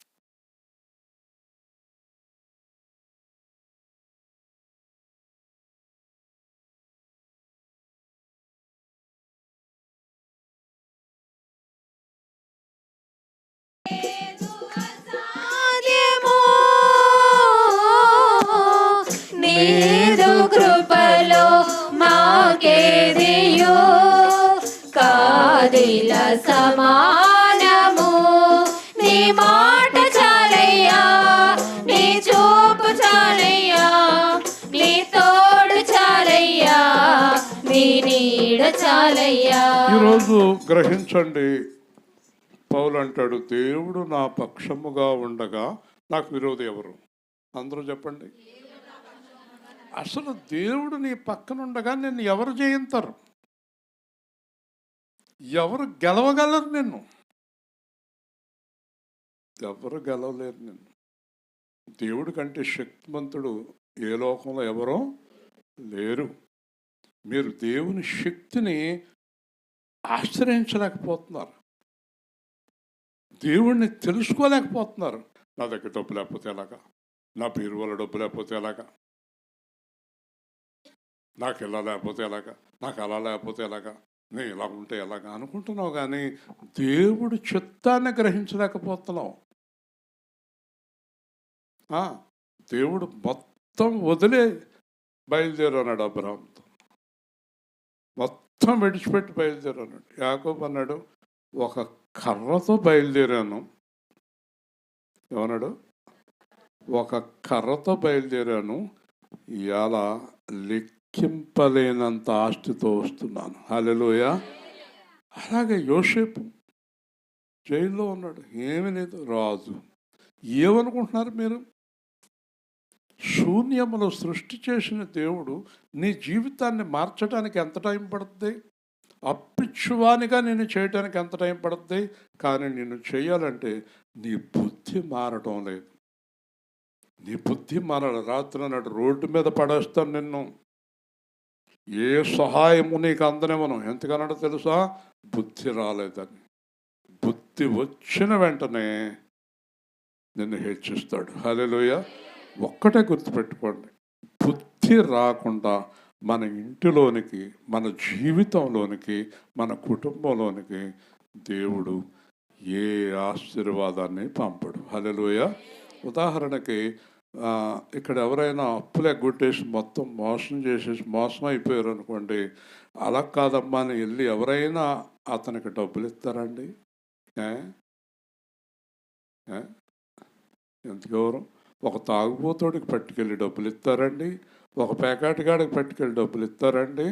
[SPEAKER 3] అసాధ్యమో నీదు కృపలో మాకేదియో కాదిల సమానము. నీ మాట చాలయ్యా, నీ చూపు చాలయ్యా, నీ తోడు చాలయ్యా, నీ నీడ చాలయ్యా.
[SPEAKER 2] ఈరోజు గ్రహించండి, పౌలు అంటాడు, దేవుడు నా పక్షముగా ఉండగా నాకు విరోధి ఎవరు? అందరూ చెప్పండి. అసలు దేవుడు నీ పక్కన ఉండగా నిన్ను ఎవరు జయించరు? ఎవరు గెలవగలరు నిన్ను? ఎవరు గెలవలేరు నిన్ను. దేవుడి కంటే శక్తిమంతుడు ఏ లోకంలో ఎవరో లేరు. మీరు దేవుని శక్తిని ఆశ్రయించలేకపోతున్నారు, దేవుణ్ణి తెలుసుకోలేకపోతున్నారు. నా దగ్గర డబ్బు లేకపోతే ఎలాగా, నా బీరువాల డబ్బు లేకపోతే ఎలాగా, నాకు ఇలా లేకపోతే ఎలాగా, నాకు అలా లేకపోతే ఎలాగా, నేను ఇలా ఉంటే ఎలాగా అనుకుంటున్నావు, కానీ దేవుడు చిత్తాన్ని గ్రహించలేకపోతున్నావు. దేవుడు మొత్తం వదిలే బయలుదేరన్నాడు అబ్రహాంతో, మొత్తం విడిచిపెట్టి బయలుదేరన్నాడు. యాకోబు అన్నాడు, ఒక కర్రతో బయలుదేరాను. ఏమన్నాడు? ఒక కర్రతో బయలుదేరాను, ఇవాళ లెక్కింపలేనంత ఆస్తితో వస్తున్నాను. హల్లెలూయా. అలాగే యోసేపు జైల్లో ఉన్నాడు, ఏమీ లేదు, రాజు. ఏమనుకుంటున్నారు మీరు? శూన్యములో సృష్టి చేసిన దేవుడు నీ జీవితాన్ని మార్చడానికి ఎంత టైం పడుతుంది? అప్పిచ్చువానిగా నేను చేయటానికి ఎంత టైం పడుతుంది? కానీ నిన్ను చేయాలంటే నీ బుద్ధి మారటం లేదు. నీ బుద్ధి మారాలి. రాత్రి అన్నాడు, రోడ్డు మీద పడేస్తాను నిన్ను, ఏ సహాయము నీకు అందనేమను. ఎందుకన్నాడో తెలుసా? బుద్ధి రాలేదని. బుద్ధి వచ్చిన వెంటనే నిన్ను హెచ్చిస్తాడు. హల్లెలూయా. ఒక్కటే గుర్తుపెట్టుకోండి, బుద్ధి రాకుండా మన ఇంటిలోనికి, మన జీవితంలోనికి, మన కుటుంబంలోనికి దేవుడు ఏ ఆశీర్వాదాన్ని పంపడు. హల్లెలూయా. ఉదాహరణకి ఇక్కడ ఎవరైనా అప్పులు ఎగ్గొట్టేసి మొత్తం మోసం చేసేసి మోసం అయిపోయారు అనుకోండి, అలా కాదమ్మా అని వెళ్ళి ఎవరైనా అతనికి డబ్బులు ఇస్తారండి? ఎందుకెవరు? ఒక తాగుబోతోడికి పట్టుకెళ్ళి డబ్బులు ఇస్తారండి, ఒక పేకాటిగాడికి పట్టుకెళ్ళి డబ్బులు ఇస్తారండి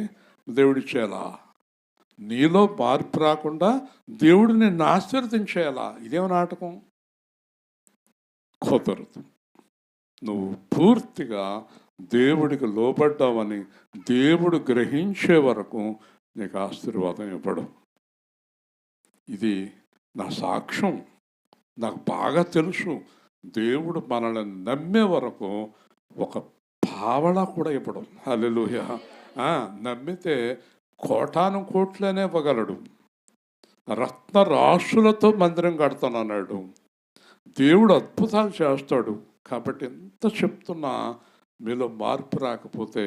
[SPEAKER 2] దేవుడిచ్చేలా? నీలో మార్పు రాకుండా దేవుడు నిన్ను ఆశీర్వదించేలా? ఇదేం నాటకం? కుదరదు. నువ్వు పూర్తిగా దేవుడికి లోబడ్డావని దేవుడు గ్రహించే వరకు నీకు ఆశీర్వాదం ఇవ్వడం. ఇది నా సాక్ష్యం, నాకు బాగా తెలుసు. దేవుడు మనల్ని నమ్మే వరకు ఒక పావలా కూడా ఇవ్వడం. హల్లెలూయా. నమ్మితే కోటాను కోట్లనే ఇవ్వగలడు. రత్న రాశులతో మందిరం కడతానన్నాడు. దేవుడు అద్భుతాలు చేస్తాడు. కాబట్టి ఎంత చెప్తున్నా మీలో మార్పు రాకపోతే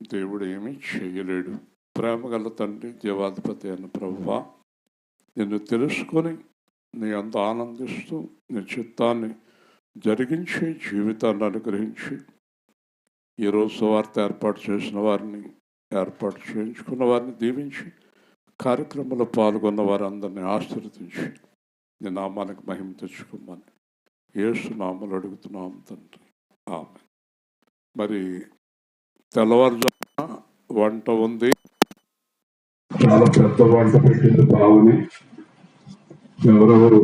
[SPEAKER 2] దేవుడు ఏమీ చేయలేడు. ప్రేమగల తండ్రి, జీవాధిపతి అయిన ప్రభువా, నిన్ను తెలుసుకొని నీ అంత ఆనందిస్తూ నీ చిత్తాన్ని జరిగించే జీవితాన్ని అనుగ్రహించి ఈరోజు సువార్త ఏర్పాటు చేసిన వారిని, ఏర్పాటు చేయించుకున్న వారిని దీవించి, కార్యక్రమంలో పాల్గొన్న వారందరినీ ఆశీర్వదించి నీ నామానికి మహిమ తెచ్చుకోమని యేసు నామములో అడుగుతున్నాం తండ్రి, ఆమేన్. మరి తెల్లవారుజామున వంట ఉంది, చాలా పెద్ద వంట పెట్టింది బాగుని. ఎవరెవరు